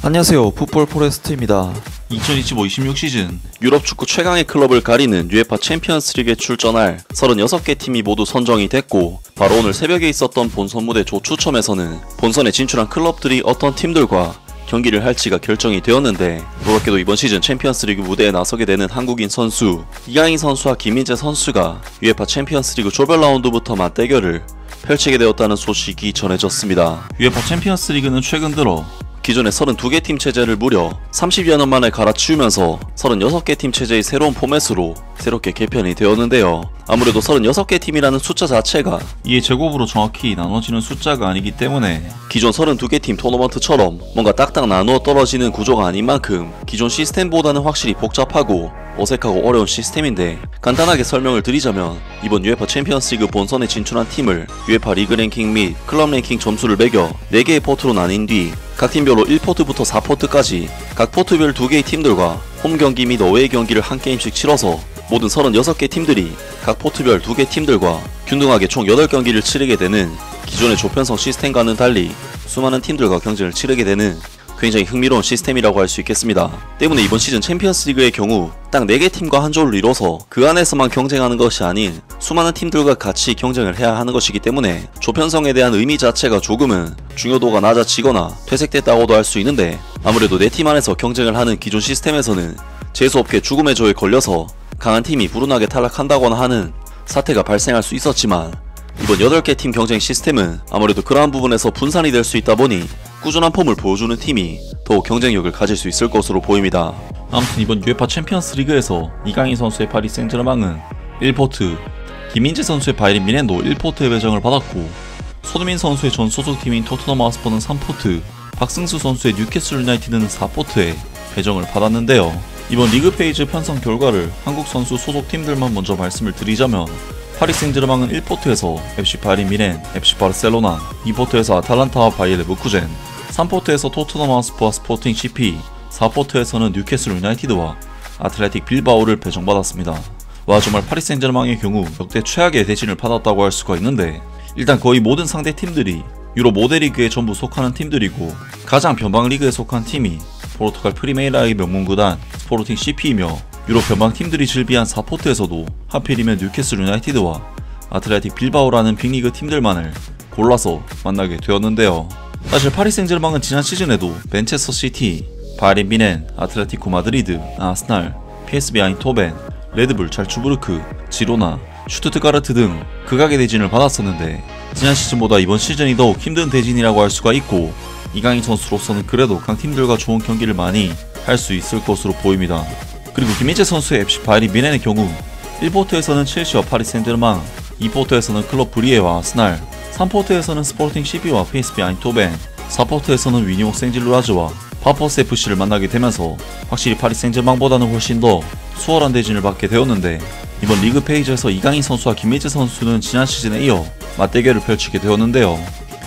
안녕하세요, 풋볼 포레스트입니다. 2025-26 시즌 유럽 축구 최강의 클럽을 가리는 UEFA 챔피언스 리그에 출전할 36개 팀이 모두 선정이 됐고, 바로 오늘 새벽에 있었던 본선 무대 조추첨에서는 본선에 진출한 클럽들이 어떤 팀들과 경기를 할지가 결정이 되었는데, 놀랍게도 이번 시즌 챔피언스 리그 무대에 나서게 되는 한국인 선수 이강인 선수와 김민재 선수가 UEFA 챔피언스 리그 조별 라운드부터 맞대결을 펼치게 되었다는 소식이 전해졌습니다. UEFA 챔피언스 리그는 최근 들어 기존의 32개 팀 체제를 무려 30여 년 만에 갈아치우면서 36개 팀 체제의 새로운 포맷으로 새롭게 개편이 되었는데요. 아무래도 36개 팀이라는 숫자 자체가 이에 제곱으로 정확히 나눠지는 숫자가 아니기 때문에 기존 32개 팀 토너먼트처럼 뭔가 딱딱 나누어 떨어지는 구조가 아닌 만큼 기존 시스템보다는 확실히 복잡하고 어색하고 어려운 시스템인데, 간단하게 설명을 드리자면 이번 UEFA 챔피언스 리그 본선에 진출한 팀을 UEFA 리그 랭킹 및 클럽 랭킹 점수를 매겨 4개의 포트로 나뉜 뒤 각 팀별로 1포트부터 4포트까지 각 포트별 2개의 팀들과 홈 경기 및 어웨이 경기를 한 게임씩 치러서 모든 36개 팀들이 각 포트별 2개 팀들과 균등하게 총 8경기를 치르게 되는 기존의 조편성 시스템과는 달리 수많은 팀들과 경쟁을 치르게 되는 굉장히 흥미로운 시스템이라고 할 수 있겠습니다. 때문에 이번 시즌 챔피언스 리그의 경우 딱 4개 팀과 한 조를 이뤄서 그 안에서만 경쟁하는 것이 아닌 수많은 팀들과 같이 경쟁을 해야 하는 것이기 때문에 조편성에 대한 의미 자체가 조금은 중요도가 낮아지거나 퇴색됐다고도 할 수 있는데, 아무래도 4팀 안에서 경쟁을 하는 기존 시스템에서는 재수없게 죽음의 조에 걸려서 강한 팀이 불운하게 탈락한다거나 하는 사태가 발생할 수 있었지만, 이번 8개 팀 경쟁 시스템은 아무래도 그러한 부분에서 분산이 될 수 있다 보니 꾸준한 폼을 보여주는 팀이 더욱 경쟁력을 가질 수 있을 것으로 보입니다. 아무튼 이번 UEFA 챔피언스 리그에서 이강인 선수의 파리 생제르맹은 1포트, 김민재 선수의 바이에른 뮌헨도 1포트의 배정을 받았고, 손흥민 선수의 전 소속팀인 토트넘 하ot스퍼는 3포트, 박승수 선수의 뉴캐슬 유나이티드는 4포트에 배정을 받았는데요. 이번 리그 페이지 편성 결과를 한국 선수 소속팀들만 먼저 말씀을 드리자면, 파리 생제르맹은 1포트에서 FC 바이에른 뮌헨, FC 바르셀로나, 2포트에서 아탈란타와 바이에르 레버쿠젠, 3포트에서 토트넘 하ot스퍼와 스포팅 CP, 4포트에서는 뉴캐슬 유나이티드와 아틀레틱 빌바오를 배정받았습니다. 와, 정말 파리 생제르맹의 경우 역대 최악의 대진을 받았다고 할 수가 있는데, 일단 거의 모든 상대 팀들이 유럽 5대 리그에 전부 속하는 팀들이고, 가장 변방 리그에 속한 팀이 포르투갈 프리메이라의 명문구단 스포팅 CP이며, 유럽 변방 팀들이 즐비한 4포트에서도 하필이면 뉴캐슬 유나이티드와 아틀레틱 빌바오라는 빅리그 팀들만을 골라서 만나게 되었는데요. 사실 파리 생제르맹은 지난 시즌에도 맨체스터 시티, 바이에른 뮌헨, 아틀레티코 마드리드, 아스날, PSV 아인토벤, 레드불 잘츠부르크, 지로나, 슈투트가르트 등 극악의 대진을 받았었는데, 지난 시즌보다 이번 시즌이 더욱 힘든 대진이라고 할 수가 있고, 이강인 선수로서는 그래도 강팀들과 좋은 경기를 많이 할 수 있을 것으로 보입니다. 그리고 김민재 선수의 FC 바이에른 뮌헨의 경우 1포트에서는 첼시와 파리 생제르맹, 2포트에서는 클럽 브리에와 아스날, 3포트에서는 스포팅 CP와 PSV 아인토벤, 4포트에서는 위니옥 생질루아즈와 파퍼스 FC를 만나게 되면서 확실히 파리 생제르맹보다는 훨씬 더 수월한 대진을 받게 되었는데, 이번 리그 페이지에서 이강인 선수와 김민재 선수는 지난 시즌에 이어 맞대결을 펼치게 되었는데요.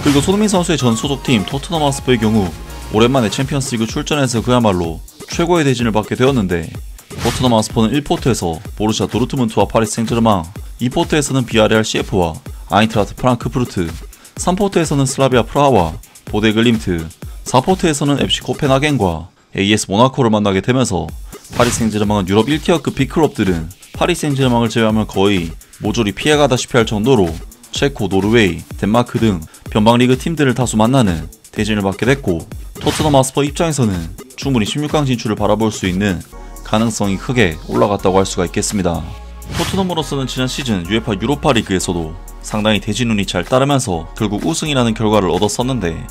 그리고 손흥민 선수의 전 소속팀 토트넘 하ot스퍼의 경우 오랜만에 챔피언스 리그 출전해서 그야말로 최고의 대진을 받게 되었는데, 토트넘 하ot스퍼는 1포트에서 보루시아 도르트문트와 파리 생제르맹, 2포트에서는 비아레알 CF와 아인트라트 프랑크푸르트, 3포트에서는 슬라비아 프라하와 보데 글림트, 4포트에서는 FC 코펜하겐과 AS 모나코를 만나게 되면서, 파리 생제르맹은 유럽 1티어급 빅클럽들은 파리 생제르맹을 제외하면 거의 모조리 피해가다시피 할 정도로 체코, 노르웨이, 덴마크 등 변방리그 팀들을 다수 만나는 대진을 받게 됐고, 토트넘 하ot스퍼 입장에서는 충분히 16강 진출을 바라볼 수 있는 가능성이 크게 올라갔다고 할 수가 있겠습니다. 토트넘으로서는 지난 시즌 UEFA 유로파 리그에서도 상당히 대진운이 잘 따르면서 결국 우승이라는 결과를 얻었었는데,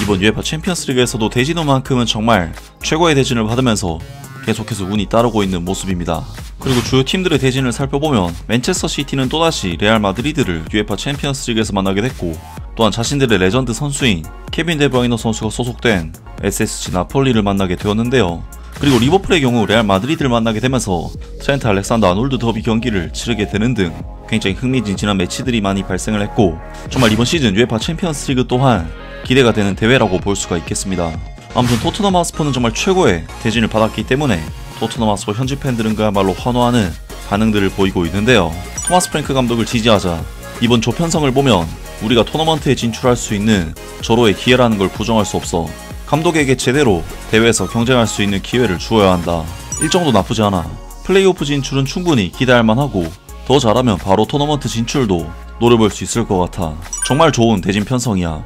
이번 UEFA 챔피언스 리그에서도 대진운만큼은 정말 최고의 대진을 받으면서 계속해서 운이 따르고 있는 모습입니다. 그리고 주요 팀들의 대진을 살펴보면 맨체스터 시티는 또다시 레알 마드리드를 UEFA 챔피언스 리그에서 만나게 됐고, 또한 자신들의 레전드 선수인 케빈 데브라이너 선수가 소속된 SSG 나폴리를 만나게 되었는데요. 그리고 리버풀의 경우 레알 마드리드를 만나게 되면서 트렌트 알렉산더 아놀드 더비 경기를 치르게 되는 등 굉장히 흥미진진한 매치들이 많이 발생을 했고, 정말 이번 시즌 UEFA 챔피언스 리그 또한 기대가 되는 대회라고 볼 수가 있겠습니다. 아무튼 토트넘 하ot스퍼는 정말 최고의 대진을 받았기 때문에 토트넘 하ot스퍼 현지 팬들은 그야말로 환호하는 반응들을 보이고 있는데요. 토마스 프랭크 감독을 지지하자 이번 조편성을 보면 우리가 토너먼트에 진출할 수 있는 절호의 기회라는 걸 부정할 수 없어 감독에게 제대로 대회에서 경쟁할 수 있는 기회를 주어야 한다. 일정도 나쁘지 않아. 플레이오프 진출은 충분히 기대할 만하고 더 잘하면 바로 토너먼트 진출도 노려볼 수 있을 것 같아. 정말 좋은 대진 편성이야.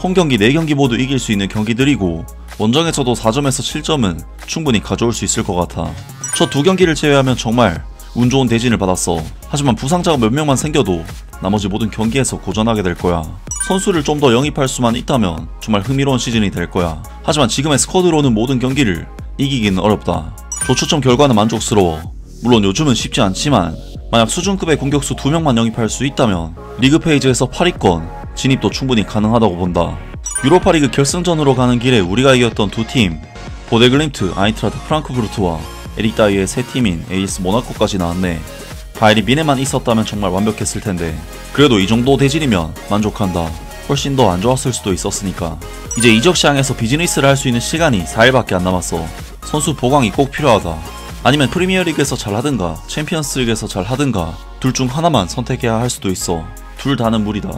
홈경기 4경기 모두 이길 수 있는 경기들이고 원정에서도 4점에서 7점은 충분히 가져올 수 있을 것 같아. 저 2경기를 제외하면 정말 운 좋은 대진을 받았어. 하지만 부상자가 몇 명만 생겨도 나머지 모든 경기에서 고전하게 될 거야. 선수를 좀 더 영입할 수만 있다면 정말 흥미로운 시즌이 될 거야. 하지만 지금의 스쿼드로는 모든 경기를 이기기는 어렵다. 조추첨 결과는 만족스러워. 물론 요즘은 쉽지 않지만 만약 수준급의 공격수 2명만 영입할 수 있다면 리그 페이지에서 8위권 진입도 충분히 가능하다고 본다. 유로파리그 결승전으로 가는 길에 우리가 이겼던 두 팀, 보데글림트, 아인트라트 프랑크푸르트와 에릭 다이의 세 팀인 에이스 모나코까지 나왔네. 바이린 미네만 있었다면 정말 완벽했을 텐데 그래도 이 정도 대진이면 만족한다. 훨씬 더 안 좋았을 수도 있었으니까. 이제 이적 시장에서 비즈니스를 할 수 있는 시간이 4일밖에 안 남았어. 선수 보강이 꼭 필요하다. 아니면 프리미어리그에서 잘하든가 챔피언스리그에서 잘하든가 둘 중 하나만 선택해야 할 수도 있어. 둘 다는 무리다.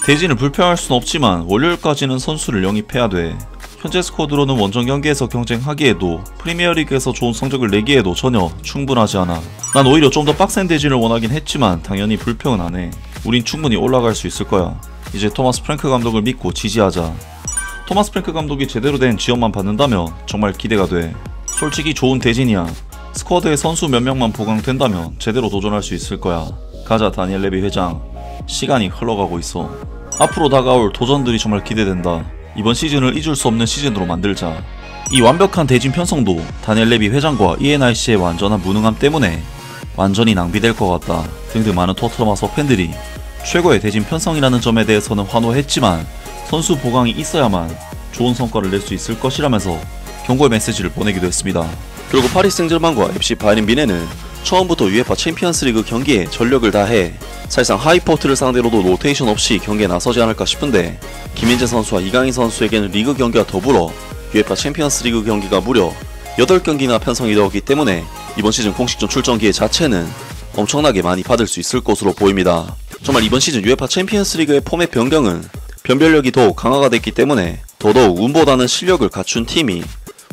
대진을 불평할 순 없지만 월요일까지는 선수를 영입해야 돼. 현재 스쿼드로는 원정 경기에서 경쟁하기에도 프리미어리그에서 좋은 성적을 내기에도 전혀 충분하지 않아. 난 오히려 좀 더 빡센 대진을 원하긴 했지만 당연히 불평은 안 해. 우린 충분히 올라갈 수 있을 거야. 이제 토마스 프랭크 감독을 믿고 지지하자. 토마스 프랭크 감독이 제대로 된 지원만 받는다면 정말 기대가 돼. 솔직히 좋은 대진이야. 스쿼드에 선수 몇 명만 보강된다면 제대로 도전할 수 있을 거야. 가자 다니엘 레비 회장. 시간이 흘러가고 있어. 앞으로 다가올 도전들이 정말 기대된다. 이번 시즌을 잊을 수 없는 시즌으로 만들자. 이 완벽한 대진 편성도 다니엘 레비 회장과 ENIC의 완전한 무능함 때문에 완전히 낭비될 것 같다 등등 많은 토트넘 하스퍼 팬들이 최고의 대진 편성이라는 점에 대해서는 환호했지만 선수 보강이 있어야만 좋은 성과를 낼 수 있을 것이라면서 경고의 메시지를 보내기도 했습니다. 결국 파리 생제르맹과 FC 바이에른 뮌헨은 처음부터 UEFA 챔피언스리그 경기에 전력을 다해 사실상 하이포트를 상대로도 로테이션 없이 경기에 나서지 않을까 싶은데 김민재 선수와 이강인 선수에게는 리그 경기와 더불어 UEFA 챔피언스리그 경기가 무려 8경기나 편성이 되었기 때문에 이번 시즌 공식전 출전 기회 자체는 엄청나게 많이 받을 수 있을 것으로 보입니다. 정말 이번 시즌 UEFA 챔피언스리그의 포맷 변경은 변별력이 더욱 강화가 됐기 때문에 더더욱 운보다는 실력을 갖춘 팀이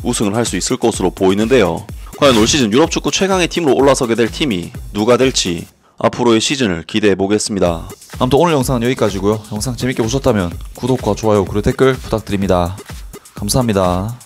우승을 할 수 있을 것으로 보이는데요. 과연 올 시즌 유럽 축구 최강의 팀으로 올라서게 될 팀이 누가 될지 앞으로의 시즌을 기대해보겠습니다. 아무튼 오늘 영상은 여기까지고요. 영상 재밌게 보셨다면 구독과 좋아요 그리고 댓글 부탁드립니다. 감사합니다.